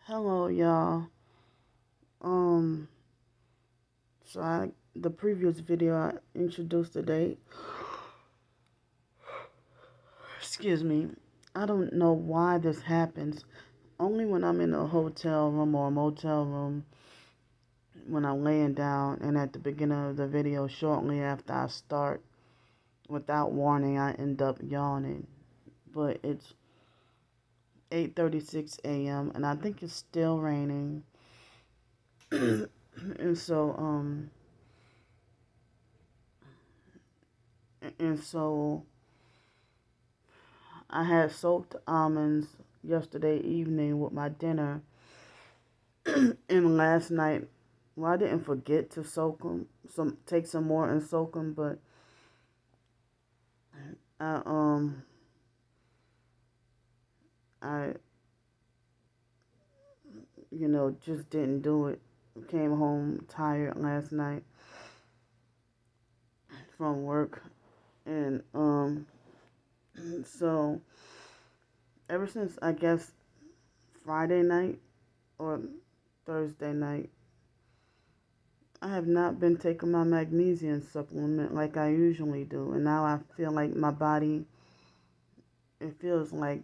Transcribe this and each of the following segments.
Hello, y'all. Um, the previous video I introduced today. Excuse me. I don't know why this happens. Only when I'm in a hotel room or a motel room, when I'm laying down, and at the beginning of the video, shortly after I start, without warning, I end up yawning. But it's 8:36 a.m. and I think it's still raining. and so um and so I had soaked almonds yesterday evening with my dinner, and last night, well, I didn't forget to soak them, take some more and soak them, but I I just didn't do it. Came home tired last night from work, and so ever since I guess Friday night or Thursday night, I have not been taking my magnesium supplement like I usually do, and now I feel like my body, it feels like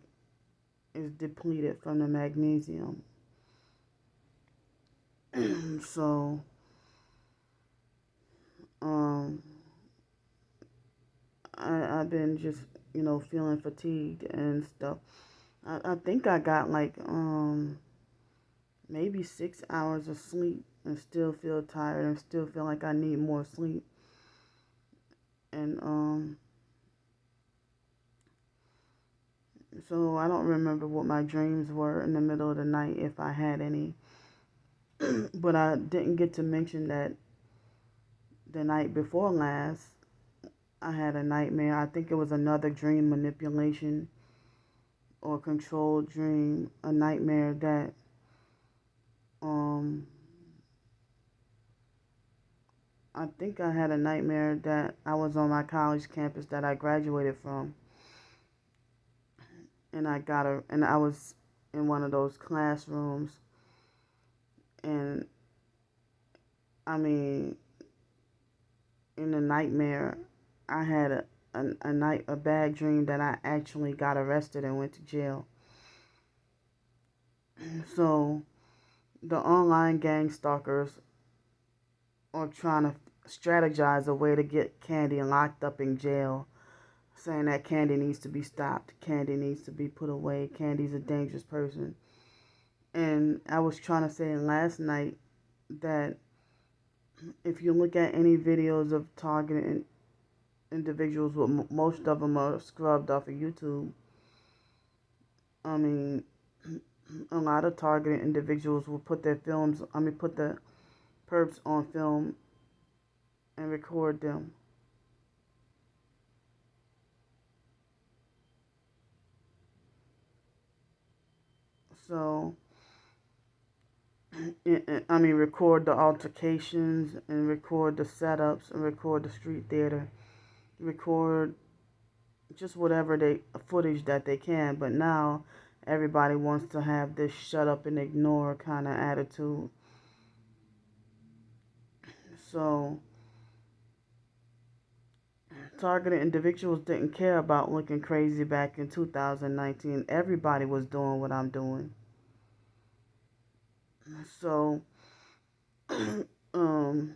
it's depleted from the magnesium. so, um, I've been just, feeling fatigued and stuff. I think I got like, maybe 6 hours of sleep and still feel tired and still feel like I need more sleep. And, so I don't remember what my dreams were in the middle of the night, if I had any. But I didn't get to mention that the night before last, I had a nightmare. I think it was another dream manipulation or controlled dream, a nightmare that um I think I had a nightmare that I was on my college campus that I graduated from, and I was in one of those classrooms, and I mean, in the nightmare, I had a bad dream that I actually got arrested and went to jail. So the online gang stalkers are trying to strategize a way to get Candy locked up in jail, saying that Candy needs to be stopped, Candy needs to be put away, Candy's a dangerous person. And I was trying to say last night that if you look at any videos of targeted individuals, most of them are scrubbed off of YouTube. I mean, a lot of targeted individuals will put their put the perps on film and record them. So, record the altercations and record the setups and record the street theater, record just whatever footage that they can. But now everybody wants to have this shut up and ignore kind of attitude. So targeted individuals didn't care about looking crazy back in 2019. Everybody was doing what I'm doing. So um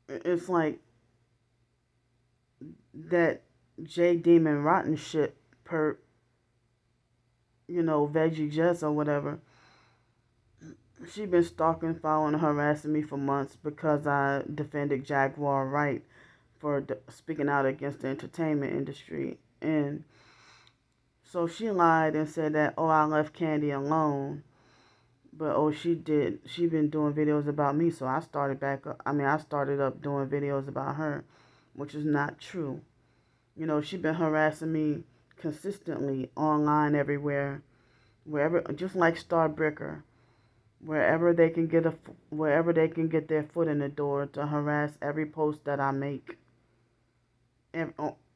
it's like that J Demon Rotten shit per Veggie Jess or whatever. She been stalking, following, harassing me for months because I defended Jaguar Wright for speaking out against the entertainment industry. And so she lied and said that, oh, I left Candy alone. But, oh, she did. She been doing videos about me. So I started I started up doing videos about her, which is not true. She been harassing me consistently online everywhere, wherever, just like Starbreaker, wherever they can get their foot in the door to harass every post that I make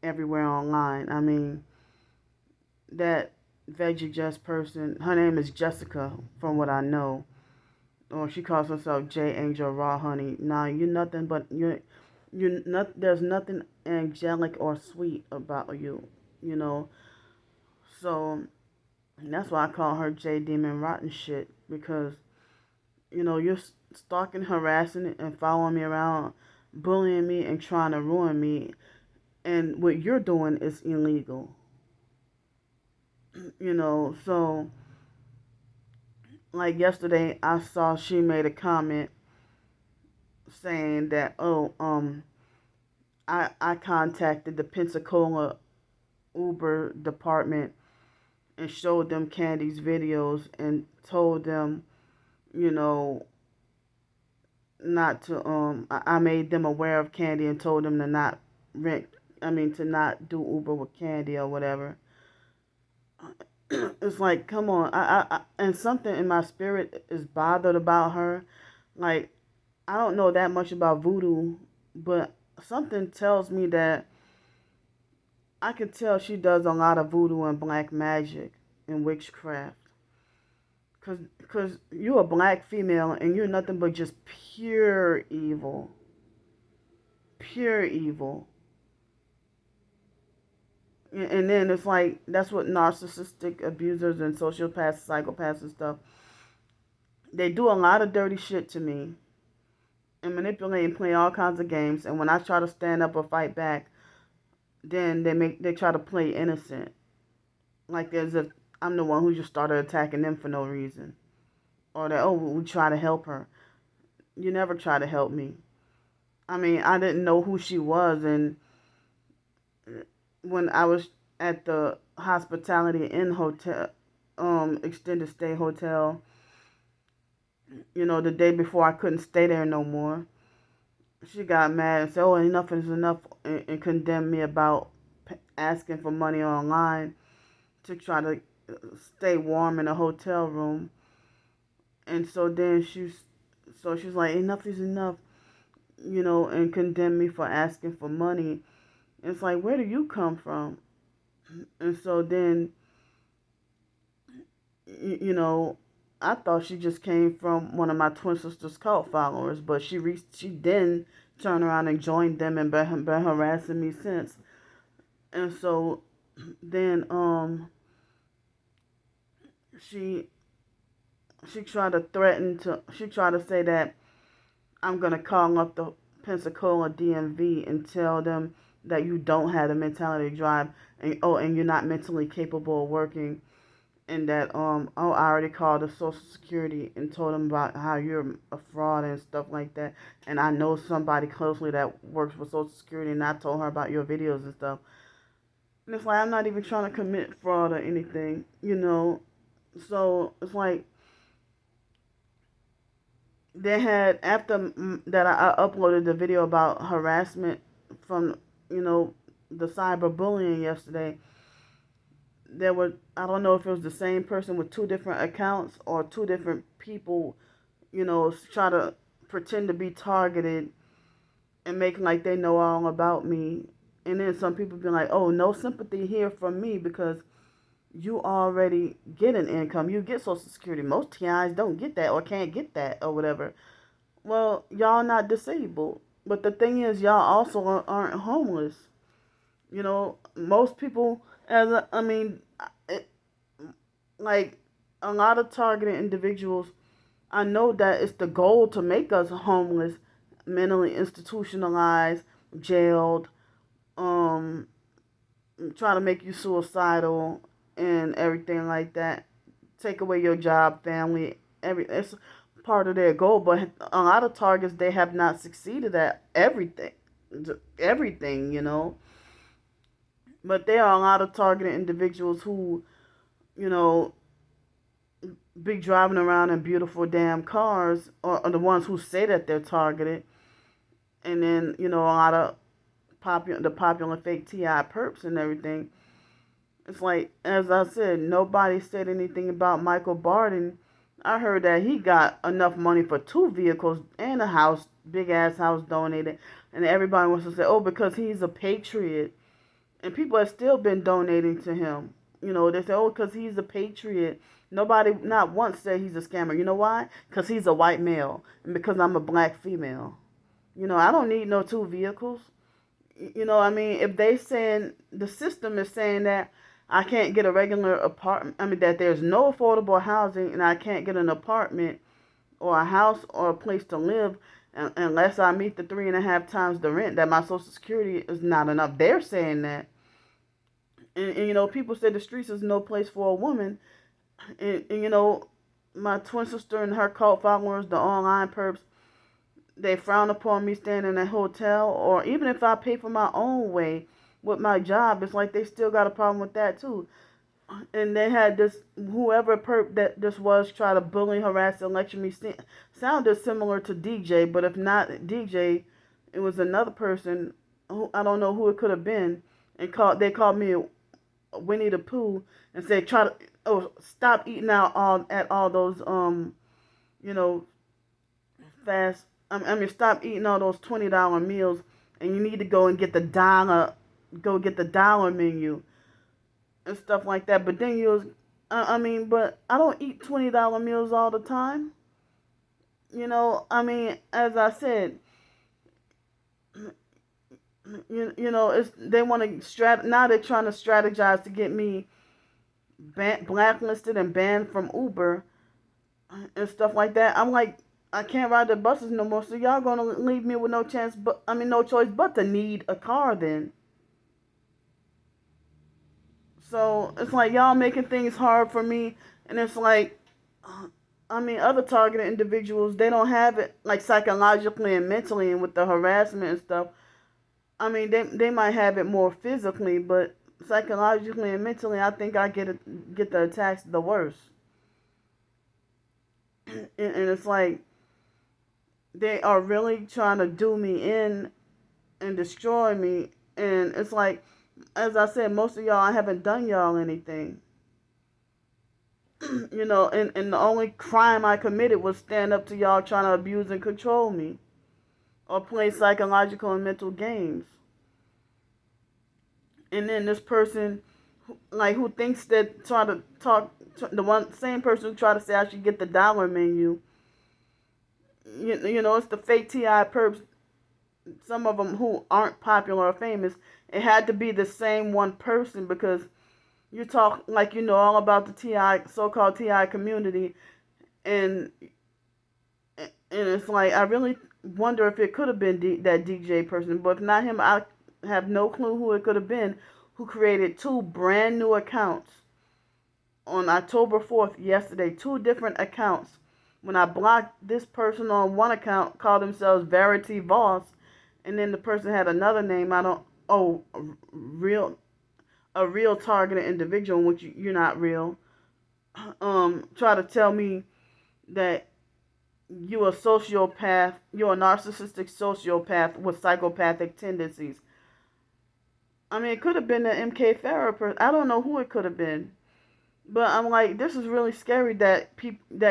everywhere online. I mean, that veggie just person. Her name is Jessica, from what I know. Or she calls herself J Angel Raw Honey. Now you're nothing but you're not. There's nothing angelic or sweet about you. You know. So that's why I call her J Demon Rotten Shit, because you're stalking, harassing, and following me around, bullying me, and trying to ruin me. And what you're doing is illegal. So like yesterday, I saw she made a comment saying that, I contacted the Pensacola Uber department and showed them Candy's videos and told them, you know, not to I made them aware of Candy and told them to not rent to not do Uber with Candy or whatever. It's like, come on. And something in my spirit is bothered about her. Like, I don't know that much about voodoo, but something tells me that I can tell she does a lot of voodoo and black magic and witchcraft. Cause you're a black female and you're nothing but just pure evil. Pure evil. And then it's like, that's what narcissistic abusers and sociopaths, psychopaths and stuff, they do a lot of dirty shit to me and manipulate and play all kinds of games. And when I try to stand up or fight back, then they try to play innocent, like as if I'm the one who just started attacking them for no reason, or that, oh, we try to help her. You never try to help me. I mean, I didn't know who she was, and when I was at the Hospitality Inn hotel, extended stay hotel, the day before I couldn't stay there no more, she got mad and said, "Oh, enough is enough," and condemned me about asking for money online to try to stay warm in a hotel room. And so then she's like, "Enough is enough," and condemned me for asking for money. It's like, where do you come from? And so then, I thought she just came from one of my twin sisters' cult followers, but she then turned around and joined them and been harassing me since. And so then she she tried to say that I'm gonna call up the Pensacola DMV and tell them that you don't have the mentality to drive, and you're not mentally capable of working, and that I already called the Social Security and told them about how you're a fraud and stuff like that, and I know somebody closely that works for Social Security, and I told her about your videos and stuff. And it's like, I'm not even trying to commit fraud or anything, So it's like, they had, after that I uploaded the video about harassment from the cyberbullying yesterday. There were, I don't know if it was the same person with two different accounts or two different people, try to pretend to be targeted and make like they know all about me. And then some people be like, "Oh, no sympathy here from me because you already get an income. You get Social Security. Most TIs don't get that or can't get that or whatever." Well, y'all not disabled. But the thing is, y'all also aren't homeless. Most people, it, like a lot of targeted individuals, I know that it's the goal to make us homeless, mentally institutionalized, jailed, um, try to make you suicidal and everything like that. Take away your job, family, it's part of their goal. But a lot of targets, they have not succeeded at everything. But there are a lot of targeted individuals who, you know, be driving around in beautiful damn cars, or the ones who say that they're targeted, and then a lot of popular fake TI perps and everything. It's like, as I said, nobody said anything about Michael Barden. I heard that he got enough money for 2 vehicles and a house, big ass house donated, and everybody wants to say, oh, because he's a patriot, and people have still been donating to him. They say, oh, because he's a patriot. Nobody, not once, said he's a scammer. You know why? Because he's a white male, and because I'm a black female. I don't need no two vehicles. If they saying, the system is saying that I can't get a regular apartment, that there's no affordable housing and I can't get an apartment or a house or a place to live unless I meet the 3.5 times the rent, that my Social Security is not enough. They're saying that. And people say the streets is no place for a woman. And my twin sister and her cult followers, the online perps, they frown upon me staying in a hotel, or even if I pay for my own way with my job, it's like they still got a problem with that too. And they had this, whoever perp that this was, try to bully, harass, and lecture me. Sounded similar to DJ, but if not DJ, it was another person who I don't know who it could have been. And they called me Winnie the Pooh and said, stop eating out at all those fast. Stop eating all those $20 meals, and you need to go get the dollar menu and stuff like that. But then but I don't eat $20 meals all the time. As I said, it's they want to now they're trying to strategize to get me blacklisted and banned from Uber and stuff like that. I'm like, I can't ride the buses no more, so y'all gonna leave me with no choice but to need a car then. So it's like y'all making things hard for me, and it's like, other targeted individuals, they don't have it like psychologically and mentally, and with the harassment and stuff. They might have it more physically, but psychologically and mentally, I think I get the attacks the worst. And it's like, they are really trying to do me in and destroy me. And it's like, as I said, most of y'all, I haven't done y'all anything. And the only crime I committed was stand up to y'all trying to abuse and control me, or play psychological and mental games. And then this person, who thinks that, try to talk, the same person who tried to say I should get the dollar menu, it's the fake TI perps, some of them who aren't popular or famous. It had to be the same one person, because you talk like all about the TI, so-called TI community, and it's like, I really wonder if it could have been that DJ person. But if not him, I have no clue who it could have been, who created 2 brand new accounts on October 4th, yesterday. 2 different accounts. When I blocked this person on one account, called themselves Verity Voss, and then the person had another name, a real targeted individual, which you're not real, try to tell me that you're a sociopath, you're a narcissistic sociopath with psychopathic tendencies. It could have been the MK Farrah person. I don't know who it could have been. But I'm like, this is really scary that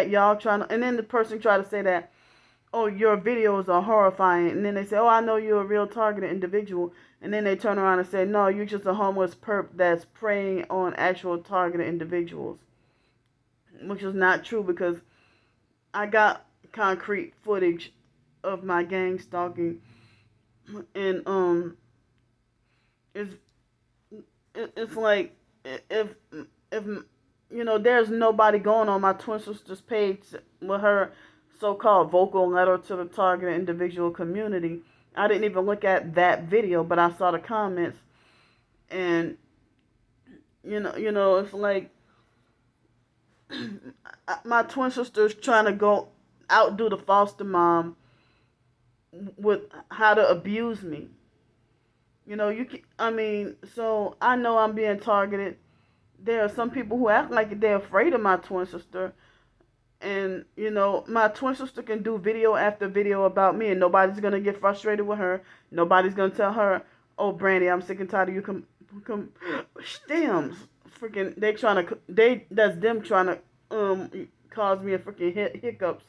y'all trying to, and then the person tried to say that, oh, your videos are horrifying, and then they say, oh, I know you're a real targeted individual, and then they turn around and say, no, you're just a homeless perp that's preying on actual targeted individuals, which is not true, because I got concrete footage of my gang stalking, and it's like, if there's nobody going on my twin sister's page with her so-called vocal letter to the targeted individual community. I didn't even look at that video, but I saw the comments, and it's like, my twin sister's trying to go outdo the foster mom with how to abuse me. So I know I'm being targeted. There are some people who act like they're afraid of my twin sister. And, my twin sister can do video after video about me, and nobody's going to get frustrated with her. Nobody's going to tell her, oh, Brandy, I'm sick and tired of you. Stems. Freaking, that's them trying to cause me a freaking hiccups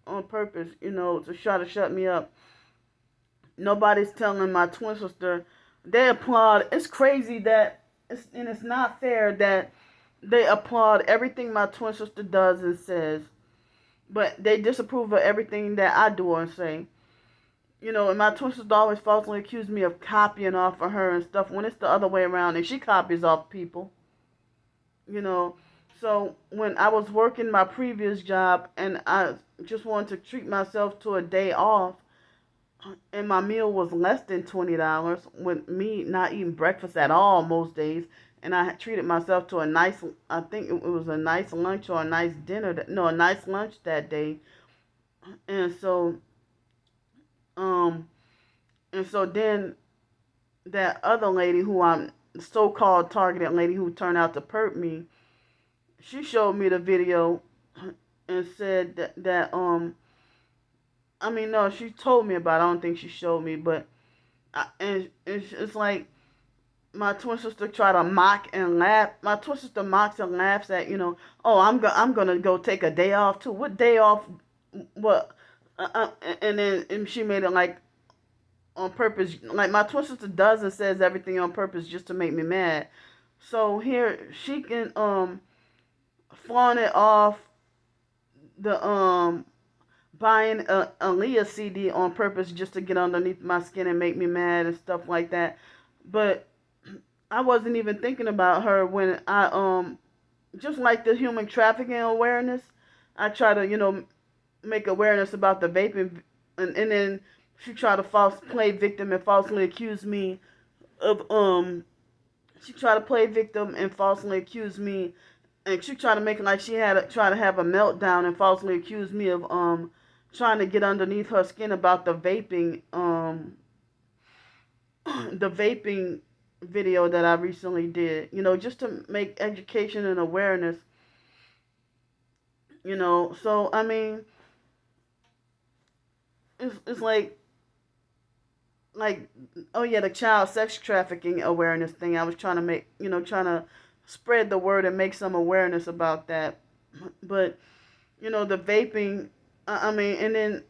on purpose, to try to shut me up. Nobody's telling my twin sister. They applaud. It's crazy that, it's not fair that they applaud everything my twin sister does and says, but they disapprove of everything that I do and say. And my twin sister always falsely accused me of copying off of her and stuff when it's the other way around, and she copies off people. you know. So when I was working my previous job and I just wanted to treat myself to a day off, and my meal was less than $20, with me not eating breakfast at all most days, and I had treated myself to a nice, I think it was a nice lunch or a nice dinner, no, a nice lunch that day, and so, um, then that other lady who I'm so-called targeted lady who turned out to perp me, she showed me the video and said that I mean, no, she told me about it. I don't think she showed me, but and it's like my twin sister try to mock and laugh. My twin sister mocks and laughs at, oh, I'm gonna go take a day off too. What day off? What? And then she made it like on purpose. Like my twin sister does and says everything on purpose just to make me mad. So here she can flaunt it off the buying a Aaliyah CD on purpose just to get underneath my skin and make me mad and stuff like that. But I wasn't even thinking about her when I just like the human trafficking awareness. I try to make awareness about the vaping, and then she tried to play victim and falsely accuse me of she tried to play victim and falsely accuse me, and she tried to make it like she had try to have a meltdown and falsely accuse me of trying to get underneath her skin about the vaping the vaping video that I recently did, just to make education and awareness, so I mean it's like oh yeah, the child sex trafficking awareness thing I was trying to make, trying to spread the word and make some awareness about that. But the vaping, I mean, and then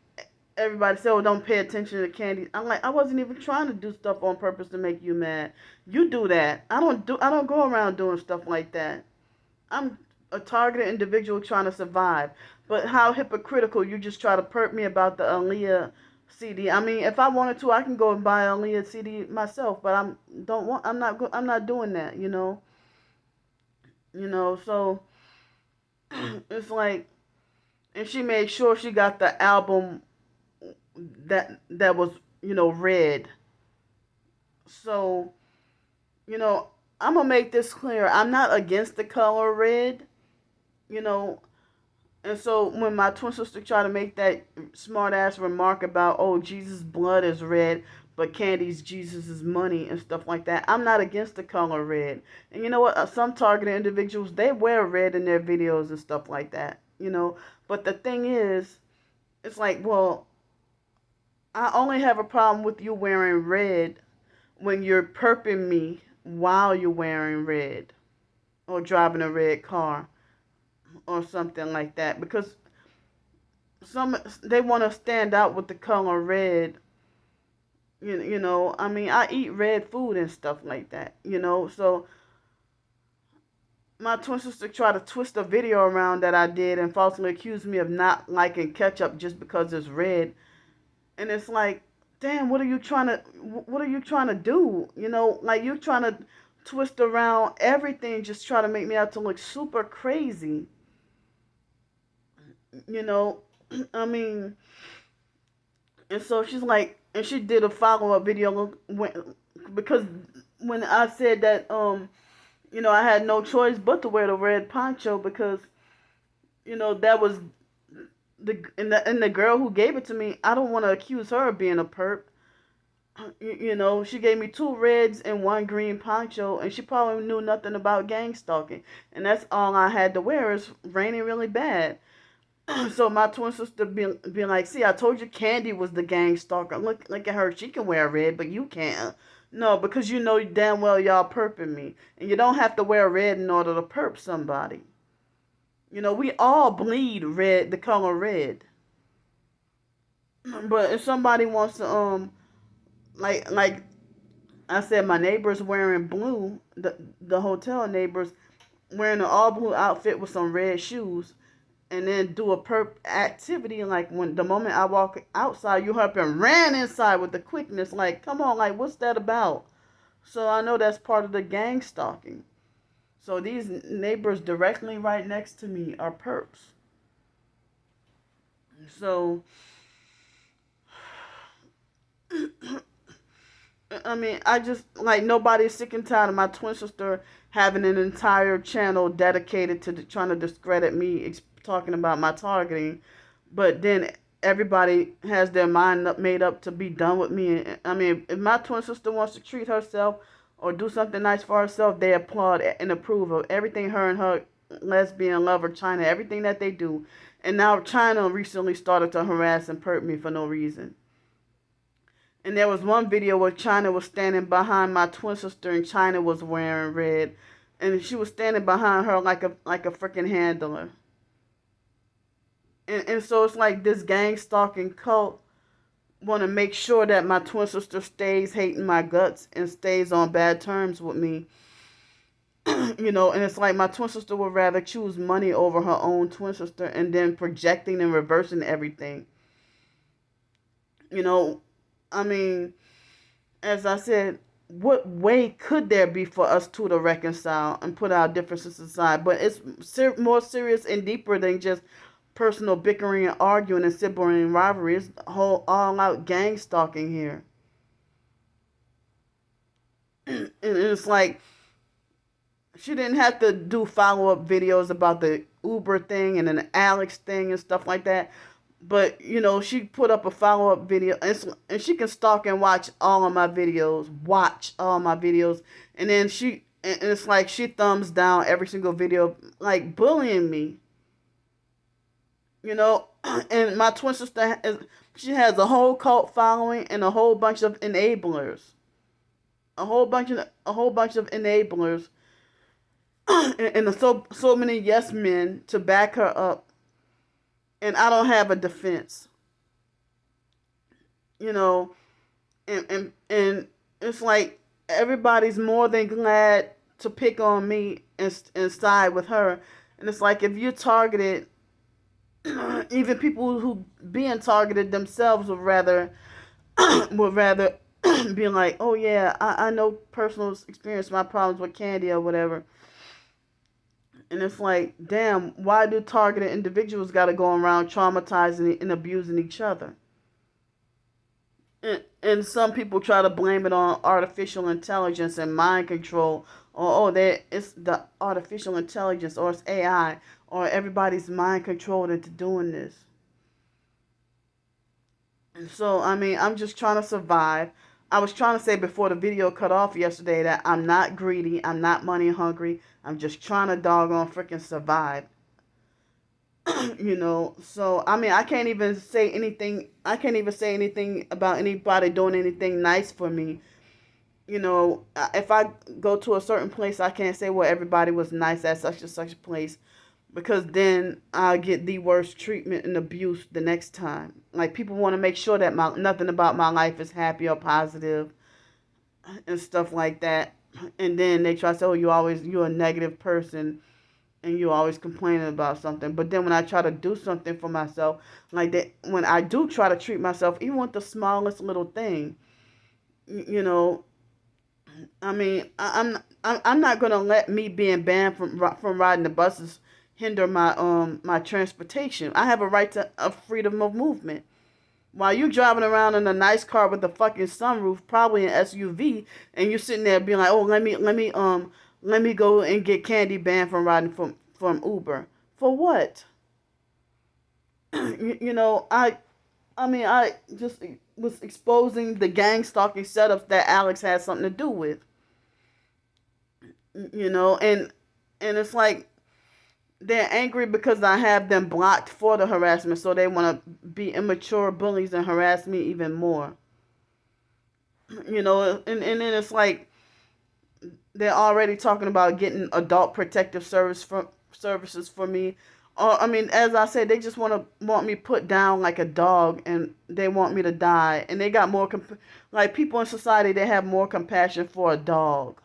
everybody said, "Oh, don't pay attention to Candy." I'm like, I wasn't even trying to do stuff on purpose to make you mad. You do that. I don't go around doing stuff like that. I'm a targeted individual trying to survive. But how hypocritical you just try to perp me about the Aaliyah CD. I mean, if I wanted to, I can go and buy an Aaliyah CD myself. But I'm not doing that. So it's like, and she made sure she got the album that was red. So you know I'm gonna make this clear. I'm not against the color red. You know, and so when my twin sister tried to make that smart ass remark about, oh, Jesus' blood is red, but Candy's Jesus' money and stuff like that, I'm not against the color red. And you know what? Some targeted individuals, they wear red in their videos and stuff like that. But the thing is, it's like, well, I only have a problem with you wearing red when you're perping me while you're wearing red or driving a red car or something like that, because they want to stand out with the color red. I mean, I eat red food and stuff like that. So my twin sister tried to twist a video around that I did and falsely accused me of not liking ketchup just because it's red. And it's like, damn, what are you trying to do? Like, you're trying to twist around everything, just try to make me out to look super crazy. you know I mean, and so she's like, and she did a follow-up video because when I said that I had no choice but to wear the red poncho, because that was the girl who gave it to me. I don't want to accuse her of being a perp. She gave me 2 reds and 1 green poncho, and she probably knew nothing about gang stalking, and that's all I had to wear. It's raining really bad. So my twin sister being like, see, I told you Candy was the gang stalker. Look at her. She can wear red, but you can't. No, because damn well y'all perping me. And you don't have to wear red in order to perp somebody. We all bleed red, the color red. But if somebody wants to, like I said, my neighbor's wearing blue, the hotel neighbors, wearing an all blue outfit with some red shoes, and then do a perp activity. Like when the moment I walk outside, you up and ran inside with the quickness. Like, come on, like what's that about? So I know that's part of the gang stalking. So these neighbors directly right next to me are perps. So I mean, I just like nobody's sick and tired of my twin sister having an entire channel dedicated to trying to discredit me, talking about my targeting. But then everybody has their mind made up to be done with me. I mean, if my twin sister wants to treat herself or do something nice for herself, they applaud and approve of everything her and her lesbian lover China, everything that they do. And now China recently started to harass and perp me for no reason. And there was one video where China was standing behind my twin sister, and China was wearing red, and she was standing behind her like a freaking handler. And so it's like this gang stalking cult want to make sure that my twin sister stays hating my guts and stays on bad terms with me. You know, and it's like my twin sister would rather choose money over her own twin sister, and then projecting and reversing everything. You know, I mean, as I said, what way could there be for us two to reconcile and put our differences aside? But it's more serious and deeper than just personal bickering and arguing and sibling rivalry. It's whole all-out gang stalking here. And it's like she didn't have to do follow-up videos about the Uber thing and an Alex thing and stuff like that. But, you know, she put up a follow-up video, and she can stalk and watch all of my videos, and then and it's like she thumbs down every single video, like bullying me, you know. And my twin sister, she has a whole cult following and a whole bunch of enablers, a whole bunch of enablers, and so many yes men to back her up. And I don't have a defense, you know, and it's like everybody's more than glad to pick on me and side with her. And it's like if you're targeted, even people who being targeted themselves would rather be like, oh yeah, I know personal experience my problems with Candy or whatever. And it's like, damn, why do targeted individuals got to go around traumatizing and abusing each other? And some people try to blame it on artificial intelligence and mind control. Or, it's the artificial intelligence, or it's AI, or everybody's mind controlled into doing this. And so, I mean, I'm just trying to survive. I was trying to say before the video cut off yesterday that I'm not greedy. I'm not money hungry. I'm just trying to doggone freaking survive. You know, so I mean, I can't even say anything about anybody doing anything nice for me. You know, if I go to a certain place, I can't say, well, everybody was nice at such and such a place, because then I'll get the worst treatment and abuse the next time. Like, people want to make sure that nothing about my life is happy or positive and stuff like that. And then they try to say, oh, you're a negative person and you're always complaining about something. But then when I try to do something for myself, like that, when I do try to treat myself, even with the smallest little thing, you know, I mean, I'm not gonna let me being banned from riding the buses hinder my transportation. I have a right to a freedom of movement. While you driving around in a nice car with a fucking sunroof, probably an SUV, and you're sitting there being like, oh, let me go and get Candy banned from riding from Uber. For what? You know, I mean, I just was exposing the gang stalking setups that Alex had something to do with. You know, and it's like they're angry because I have them blocked for the harassment, so they want to be immature bullies and harass me even more. You know, and then it's like they're already talking about getting adult protective services for me. Or, I mean, as I said, they just want me put down like a dog, and they want me to die. And they got more like people in society, they have more compassion for a dog.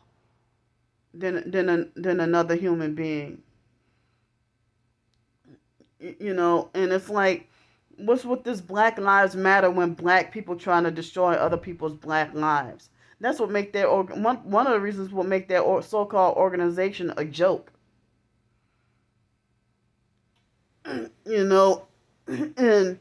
than another human being. And it's like, what's with this Black Lives Matter when black people trying to destroy other people's black lives? That's what make their one of the reasons what make their so-called organization a joke. you know, and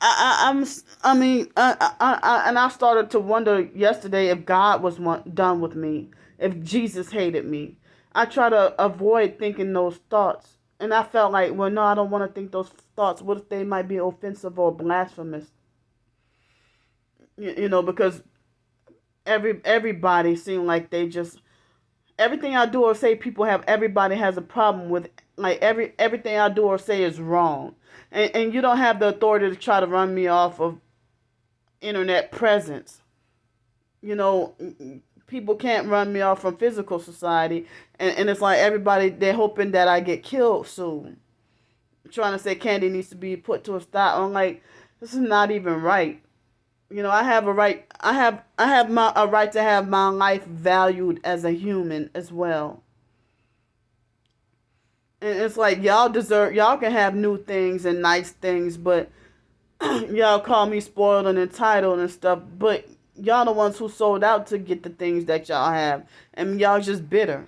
I mean, and I started to wonder yesterday if God was done with me, if Jesus hated me. I try to avoid thinking those thoughts, and I felt like, well, no, I don't want to think those thoughts. What if they might be offensive or blasphemous? Because everybody seemed like they just everything I do or say, everybody has a problem with. Like everything I do or say is wrong, and you don't have the authority to try to run me off of internet presence. You know, people can't run me off from physical society, and it's like everybody, they're hoping that I get killed soon. Trying to say Candy needs to be put to a stop. I'm like, this is not even right. I have a right. I have a right to have my life valued as a human as well. And it's like, y'all can have new things and nice things, but y'all call me spoiled and entitled and stuff, but y'all the ones who sold out to get the things that y'all have, and y'all just bitter.